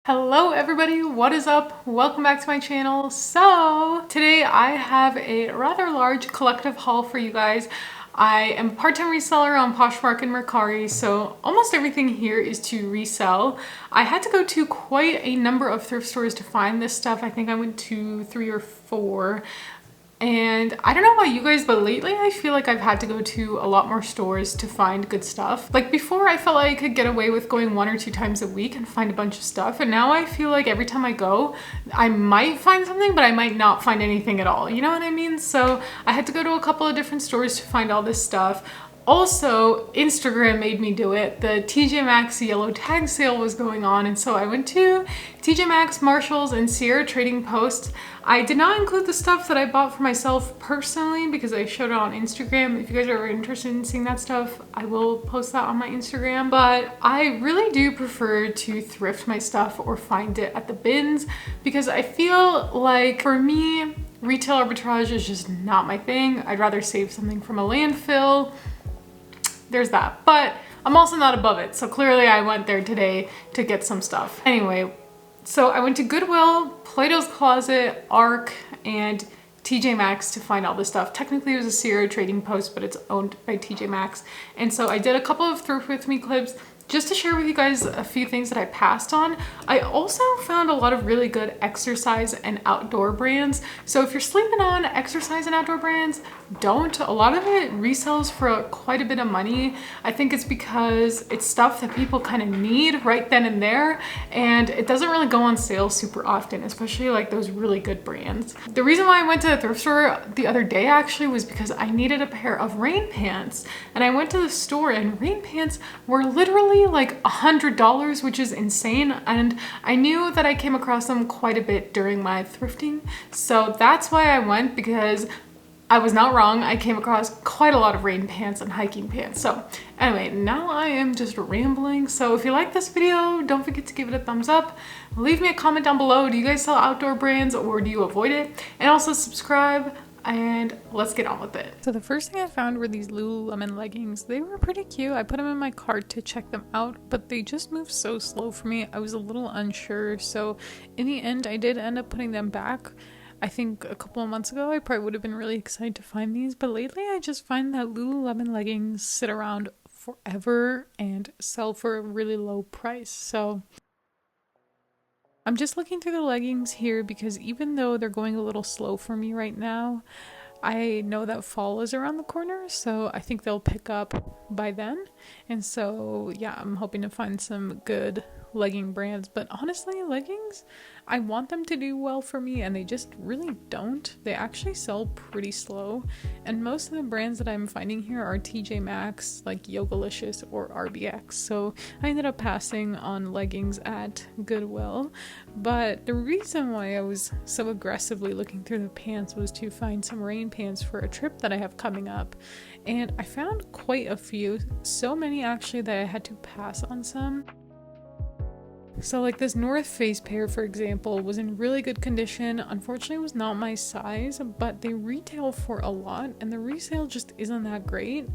Hello everybody, what is up? Welcome back to my channel. So today I have a rather large collective haul for you guys. I am a part-time reseller on Poshmark and Mercari, so almost everything here is to resell. I had to go to quite a number of thrift stores to find this stuff. I think I went to 3 or 4. And I don't know about you guys, but lately I feel like I've had to go to a lot more stores to find good stuff. Like before, I felt like I could get away with going 1 or 2 times a week and find a bunch of stuff. And now I feel like every time I go, I might find something, but I might not find anything at all. You know what I mean? So I had to go to a couple of different stores to find all this stuff. Also, Instagram made me do it. The TJ Maxx yellow tag sale was going on, and so I went to TJ Maxx, Marshalls, and Sierra Trading Post. I did not include the stuff that I bought for myself personally because I showed it on Instagram. If you guys are ever interested in seeing that stuff, I will post that on my Instagram. But I really do prefer to thrift my stuff or find it at the bins because I feel like for me, retail arbitrage is just not my thing. I'd rather save something from a landfill. There's that, but I'm also not above it. So clearly I went there today to get some stuff. Anyway, so I went to Goodwill, Plato's Closet, ARC, and TJ Maxx to find all this stuff. Technically it was a Sierra Trading Post, but it's owned by TJ Maxx. And so I did a couple of Thrift With Me clips just to share with you guys a few things that I passed on. I also found a lot of really good exercise and outdoor brands. So if you're sleeping on exercise and outdoor brands, don't. A lot of it resells for quite a bit of money. I think it's because it's stuff that people kind of need right then and there, and it doesn't really go on sale super often, especially like those really good brands. The reason why I went to the thrift store the other day actually was because I needed a pair of rain pants, and I went to the store and rain pants were literally like $100, which is insane. And I knew that I came across them quite a bit during my thrifting. So that's why I went, because I was not wrong. I came across quite a lot of rain pants and hiking pants. So anyway, now I am just rambling. So if you like this video, don't forget to give it a thumbs up. Leave me a comment down below. Do you guys sell outdoor brands or do you avoid it? And also subscribe. And let's get on with it. So the first thing I found were these Lululemon leggings. They were pretty cute. I put them in my cart to check them out, but they just moved so slow for me. I was a little unsure. So in the end, I did end up putting them back. I think a couple of months ago, I probably would have been really excited to find these, but lately I just find that Lululemon leggings sit around forever and sell for a really low price. So I'm just looking through the leggings here because even though they're going a little slow for me right now, I know that fall is around the corner, so I think they'll pick up by then. And so yeah, I'm hoping to find some good legging brands. But honestly, leggings, I want them to do well for me, and they just really don't. They actually sell pretty slow, and most of the brands that I'm finding here are TJ Maxx, like Yogalicious or RBX. So I ended up passing on leggings at Goodwill. But the reason why I was so aggressively looking through the pants was to find some rain pants for a trip that I have coming up, and I found quite a few, so many actually that I had to pass on some. So like this North Face pair, for example, was in really good condition. Unfortunately, it was not my size, but they retail for a lot and the resale just isn't that great.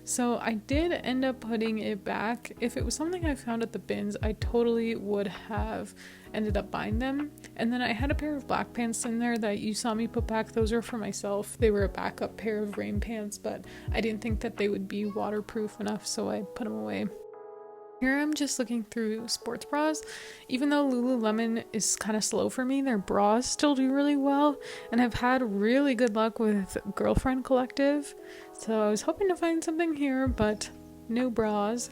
So I did end up putting it back. If it was something I found at the bins, I totally would have ended up buying them. And then I had a pair of black pants in there that you saw me put back. Those are for myself. They were a backup pair of rain pants, but I didn't think that they would be waterproof enough, so I put them away. Here I'm just looking through sports bras. Even though Lululemon is kind of slow for me, their bras still do really well, and I've had really good luck with Girlfriend Collective. So I was hoping to find something here, but no bras.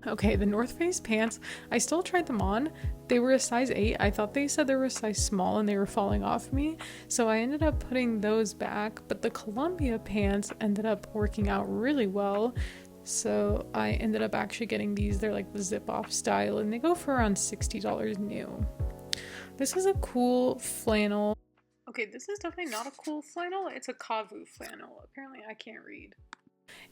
Okay, the North Face pants, I still tried them on. They were a size 8. I thought they said they were a size small and they were falling off me, so I ended up putting those back. But the Columbia pants ended up working out really well, so I ended up actually getting these. They're like the zip-off style, and they go for around $60 new. This is a cool flannel. Okay, this is definitely not a cool flannel. It's a Kavu flannel. Apparently I can't read.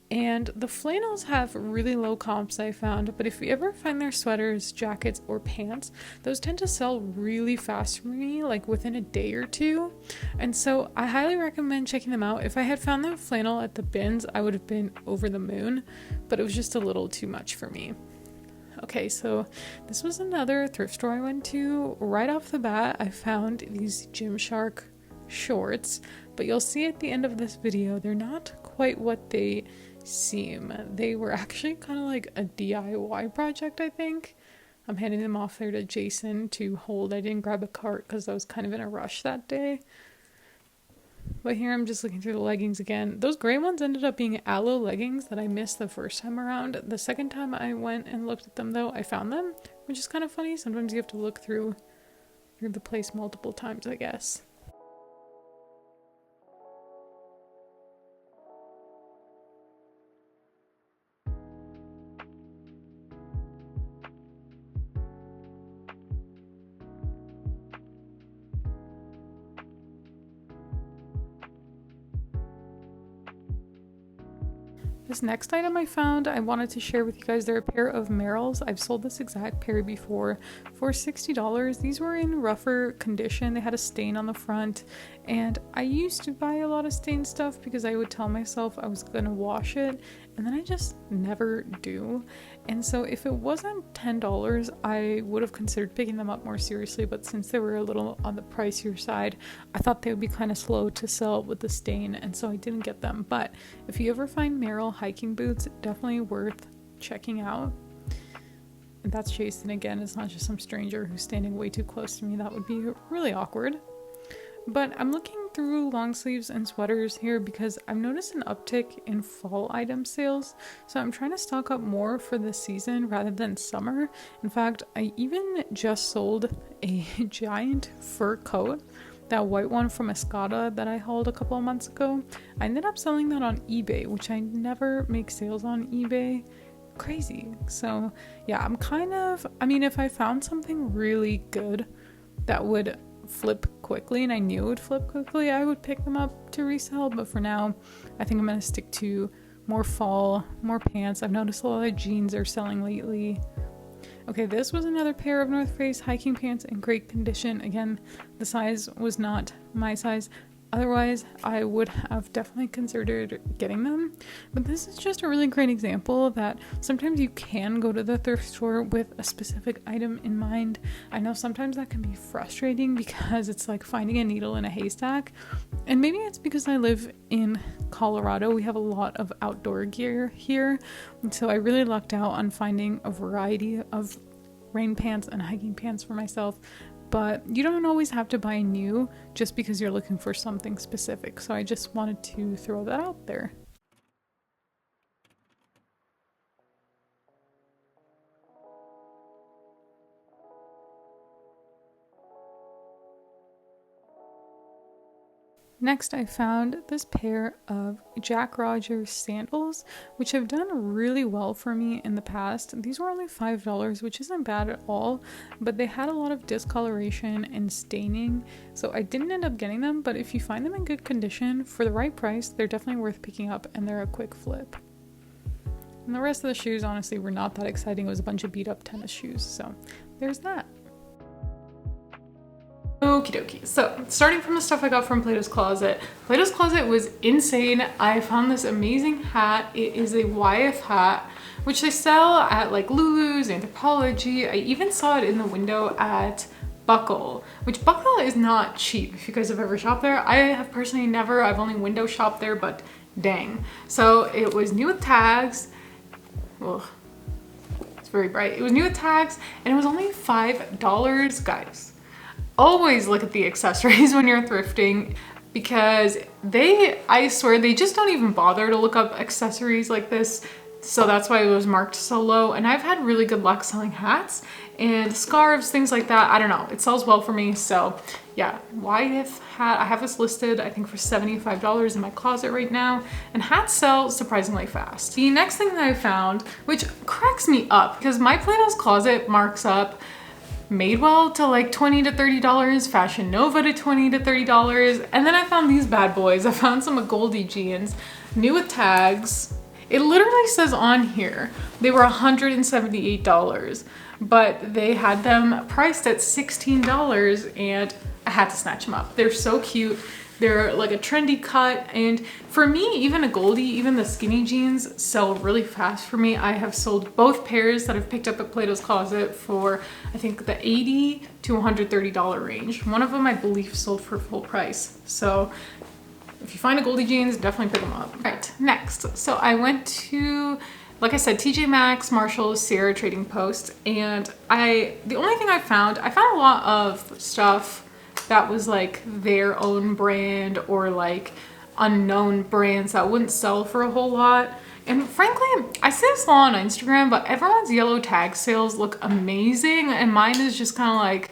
And the flannels have really low comps, I found, but if you ever find their sweaters, jackets, or pants, those tend to sell really fast for me, like within a day or two. And so I highly recommend checking them out. If I had found the flannel at the bins, I would have been over the moon, but it was just a little too much for me. Okay, so this was another thrift store I went to. Right off the bat, I found these Gymshark shorts, but you'll see at the end of this video, they're not quite what they seem. They were actually kind of like a DIY project, I think. I'm handing them off there to Jason to hold. I didn't grab a cart because I was kind of in a rush that day. But here I'm just looking through the leggings again. Those gray ones ended up being aloe leggings that I missed the first time around. The second time I went and looked at them though, I found them, which is kind of funny. Sometimes you have to look through the place multiple times, I guess. This next item I found, I wanted to share with you guys. They're a pair of Merrells. I've sold this exact pair before for $60. These were in rougher condition. They had a stain on the front, and I used to buy a lot of stained stuff because I would tell myself I was gonna wash it, and then I just never do. And so if it wasn't $10, I would have considered picking them up more seriously, but since they were a little on the pricier side, I thought they would be kind of slow to sell with the stain, and so I didn't get them. But if you ever find Merrell hiking boots, definitely worth checking out. And that's Jason again. It's not just some stranger who's standing way too close to me. That would be really awkward. But I'm looking through long sleeves and sweaters here because I've noticed an uptick in fall item sales. So I'm trying to stock up more for this season rather than summer. In fact, I even just sold a giant fur coat, that white one from Escada that I hauled a couple of months ago. I ended up selling that on eBay, which I never make sales on eBay. Crazy. So yeah, if I found something really good that would flip quickly, and I knew it would flip quickly, I would pick them up to resell. But for now, I think I'm gonna stick to more fall, more pants. I've noticed a lot of jeans are selling lately. Okay, this was another pair of North Face hiking pants in great condition. Again, the size was not my size. Otherwise, I would have definitely considered getting them. But this is just a really great example that sometimes you can go to the thrift store with a specific item in mind. I know sometimes that can be frustrating because it's like finding a needle in a haystack. And maybe it's because I live in Colorado. We have a lot of outdoor gear here. And so I really lucked out on finding a variety of rain pants and hiking pants for myself. But you don't always have to buy new just because you're looking for something specific. So I just wanted to throw that out there. Next, I found this pair of Jack Rogers sandals, which have done really well for me in the past. These were only $5, which isn't bad at all, but they had a lot of discoloration and staining, so I didn't end up getting them. But if you find them in good condition for the right price, they're definitely worth picking up, and they're a quick flip. And the rest of the shoes, honestly, were not that exciting. It was a bunch of beat up tennis shoes, so there's that. Okie dokie. So starting from the stuff I got from Plato's Closet. Plato's Closet was insane. I found this amazing hat. It is a Wyeth hat, which they sell at like Lulu's, Anthropologie. I even saw it in the window at Buckle, which Buckle is not cheap if you guys have ever shopped there. I have personally never. I've only window shopped there, but dang. So it was new with tags. Ugh. It's very bright. It was new with tags and it was only $5, guys. Always look at the accessories when you're thrifting because I swear they just don't even bother to look up accessories like this. So that's why it was marked so low. And I've had really good luck selling hats and scarves, things like that. I don't know, it sells well for me. So yeah, Wyeth hat, I have this listed I think for $75 in my closet right now, and hats sell surprisingly fast. The next thing that I found, which cracks me up because my Plato's Closet marks up Madewell to like $20 to $30, Fashion Nova to $20 to $30, and then I found these bad boys. I found some Goldie jeans, new with tags, It literally says on here they were $178, but they had them priced at $16 and I had to snatch them up. They're so cute. They're like a trendy cut, and for me, even a Goldie, even the skinny jeans sell really fast for me. I have sold both pairs that I've picked up at Plato's Closet for, I think, the $80 to $130 range. One of them, I believe, sold for full price. So if you find a Goldie jeans, definitely pick them up. All right, next. So I went to, like I said, TJ Maxx, Marshalls, Sierra Trading Post, and the only thing I found a lot of stuff that was like their own brand or like unknown brands that wouldn't sell for a whole lot. And frankly, I see this a lot on Instagram, but everyone's yellow tag sales look amazing, and mine is just kind of like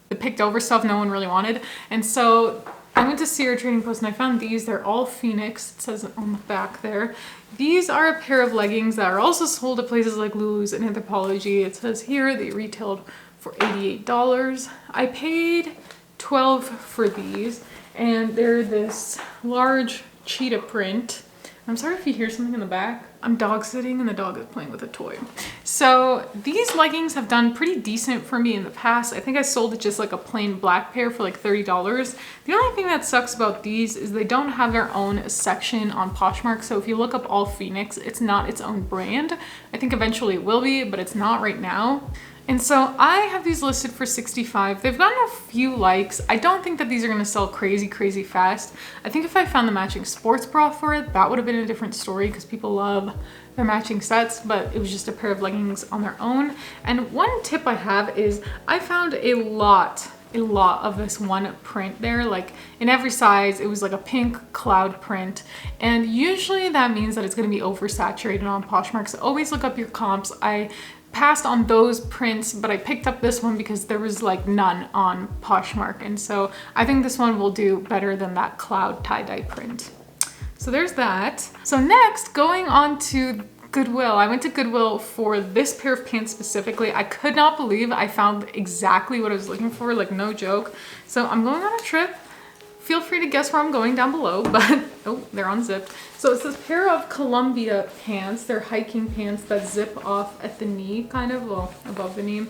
the picked over stuff no one really wanted. And so I went to Sierra Trading Post and I found these. They're all Phoenix. It says on the back there. These are a pair of leggings that are also sold at places like Lulu's and Anthropologie. It says here they retailed for $88. I paid $12 for these, and they're this large cheetah print. I'm sorry if you hear something in the back. I'm dog sitting and the dog is playing with a toy. So these leggings have done pretty decent for me in the past. I think I sold it just like a plain black pair for like $30. The only thing that sucks about these is they don't have their own section on Poshmark. So if you look up all Phoenix, it's not its own brand. I think eventually it will be, but it's not right now. And so I have these listed for $65. They've gotten a few likes. I don't think that these are gonna sell crazy fast. I think if I found the matching sports bra for it, that would have been a different story because people love their matching sets, but it was just a pair of leggings on their own. And one tip I have is I found a lot of this one print there, like in every size. It was like a pink cloud print, and usually that means that it's going to be oversaturated on Poshmark, so always look up your comps. I passed on those prints, but I picked up this one because there was like none on Poshmark, and so I think this one will do better than that cloud tie-dye print. So there's that. So next, going on to Goodwill. I went to Goodwill for this pair of pants specifically. I could not believe I found exactly what I was looking for, like no joke. So I'm going on a trip. Feel free to guess where I'm going down below, but oh, they're unzipped. So it's this pair of Columbia pants. They're hiking pants that zip off at the knee, kind of, well, above the knee.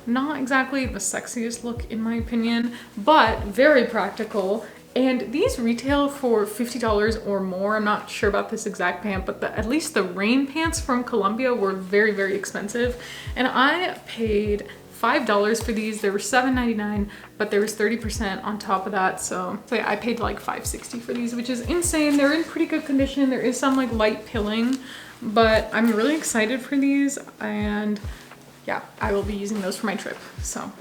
Not exactly the sexiest look in my opinion, but very practical. And these retail for $50 or more. I'm not sure about this exact pant, but at least the rain pants from Columbia were very expensive. And I paid $5 for these. They were $7.99, but there was 30% on top of that. So yeah, I paid like $5.60 for these, which is insane. They're in pretty good condition. There is some like light pilling, but I'm really excited for these. And yeah, I will be using those for my trip. So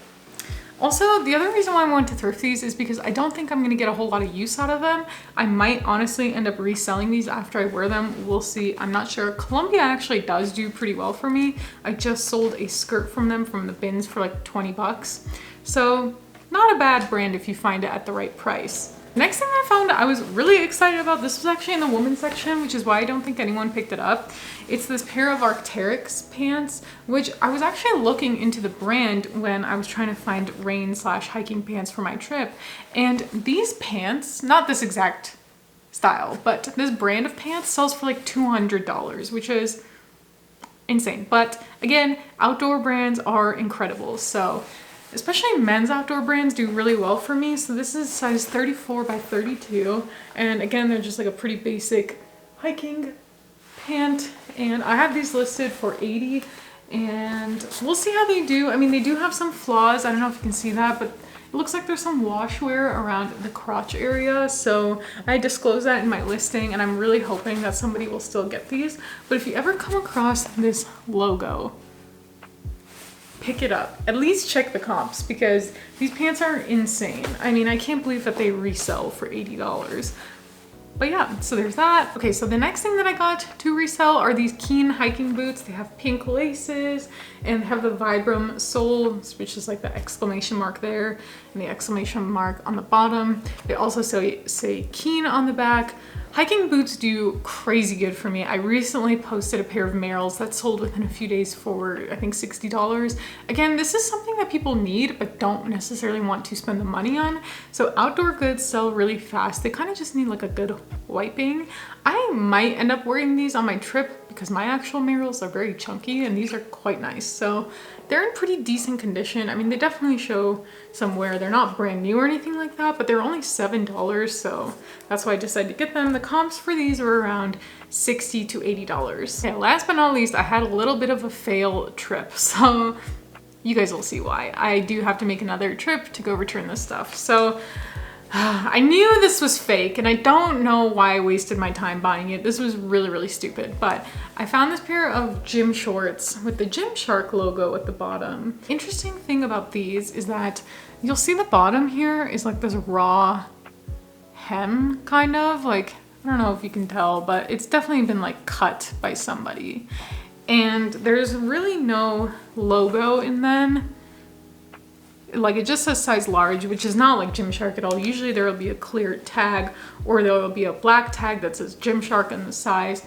also, the other reason why I want to thrift these is because I don't think I'm going to get a whole lot of use out of them. I might honestly end up reselling these after I wear them. We'll see. I'm not sure. Columbia actually does do pretty well for me. I just sold a skirt from them from the bins for like 20 bucks. So not a bad brand if you find it at the right price. Next thing I found I was really excited about, this was actually in the women's section, which is why I don't think anyone picked it up. It's this pair of Arc'teryx pants, which I was actually looking into the brand when I was trying to find rain/hiking pants for my trip. And these pants, not this exact style, but this brand of pants sells for like $200, which is insane. But again, outdoor brands are incredible. So especially men's outdoor brands do really well for me. So this is size 34 by 32. And again, they're just like a pretty basic hiking pant. And I have these listed for $80, and we'll see how they do. I mean, they do have some flaws. I don't know if you can see that, but it looks like there's some wash wear around the crotch area. So I disclose that in my listing, and I'm really hoping that somebody will still get these. But if you ever come across this logo, pick it up. At least check the comps, because these pants are insane. I mean, I can't believe that they resell for $80. But yeah, so there's that. Okay, so the next thing that I got to resell are these Keen hiking boots. They have pink laces and have the Vibram sole, which is like the exclamation mark there and the exclamation mark on the bottom. They also say Keen on the back. Hiking boots do crazy good for me. I recently posted a pair of Merrells that sold within a few days for, I think, $60. Again, this is something that people need but don't necessarily want to spend the money on. So outdoor goods sell really fast. They kind of just need like a good wiping. I might end up wearing these on my trip because my actual Merrells are very chunky and these are quite nice. So they're in pretty decent condition. I mean, they definitely show some wear. They're not brand new or anything like that, but they're only $7, so that's why I decided to get them. The comps for these were around $60 to $80. Okay, last but not least, I had a little bit of a fail trip, so you guys will see why. I do have to make another trip to go return this stuff. So I knew this was fake and I don't know why I wasted my time buying it. This was really, really stupid, but I found this pair of gym shorts with the Gymshark logo at the bottom. Interesting thing about these is that you'll see the bottom here is like this raw hem, kind of like, I don't know if you can tell, but it's definitely been like cut by somebody. And there's really no logo in them. Like it just says size large, which is not like Gymshark at all. Usually there will be a clear tag or there will be a black tag that says Gymshark and the size.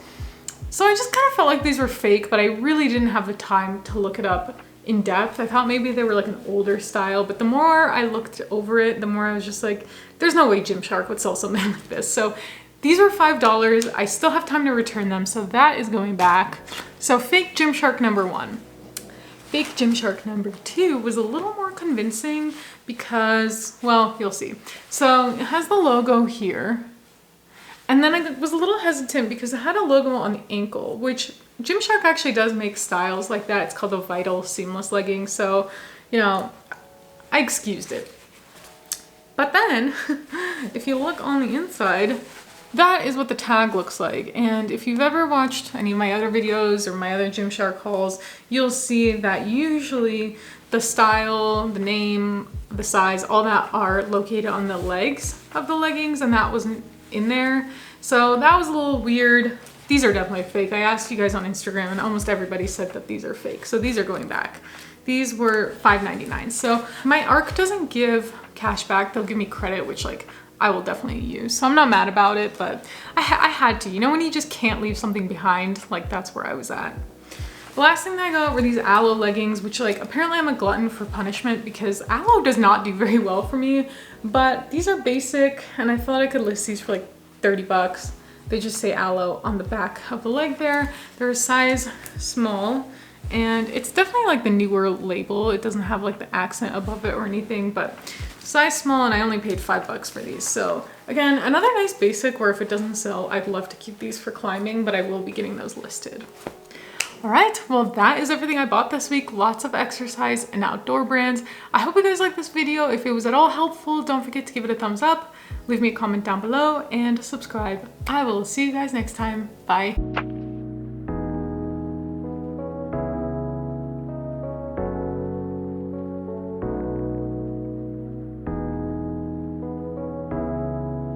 So I just kind of felt like these were fake, but I really didn't have the time to look it up in depth. I thought maybe they were like an older style, but the more I looked over it, the more I was just like, there's no way Gymshark would sell something like this. So these were $5. I still have time to return them, so that is going back. So fake Gymshark number 1. Fake Gymshark number 2 was a little more convincing because, well, you'll see. So it has the logo here. And then I was a little hesitant because it had a logo on the ankle, which Gymshark actually does make styles like that. It's called the Vital Seamless Legging. So, you know, I excused it. But then if you look on the inside, that is what the tag looks like. And if you've ever watched any of my other videos or my other Gymshark hauls, you'll see that usually the style, the name, the size, all that are located on the legs of the leggings, and that wasn't in there. So that was a little weird. These are definitely fake. I asked you guys on Instagram and almost everybody said that these are fake. So these are going back. These were $5.99. So my ARC doesn't give cash back. They'll give me credit, which like I will definitely use. So I'm not mad about it, but I had to. You know when you just can't leave something behind? Like that's where I was at. The last thing that I got were these aloe leggings, which like apparently I'm a glutton for punishment because aloe does not do very well for me, but these are basic and I thought I could list these for like 30 bucks. They just say aloe on the back of the leg there. They're a size small and it's definitely like the newer label. It doesn't have like the accent above it or anything, but size small and I only paid 5 bucks for these. So again, another nice basic where if it doesn't sell, I'd love to keep these for climbing, but I will be getting those listed. All right, well, that is everything I bought this week. Lots of exercise and outdoor brands. I hope you guys liked this video. If it was at all helpful, don't forget to give it a thumbs up, leave me a comment down below, and subscribe. I will see you guys next time. Bye.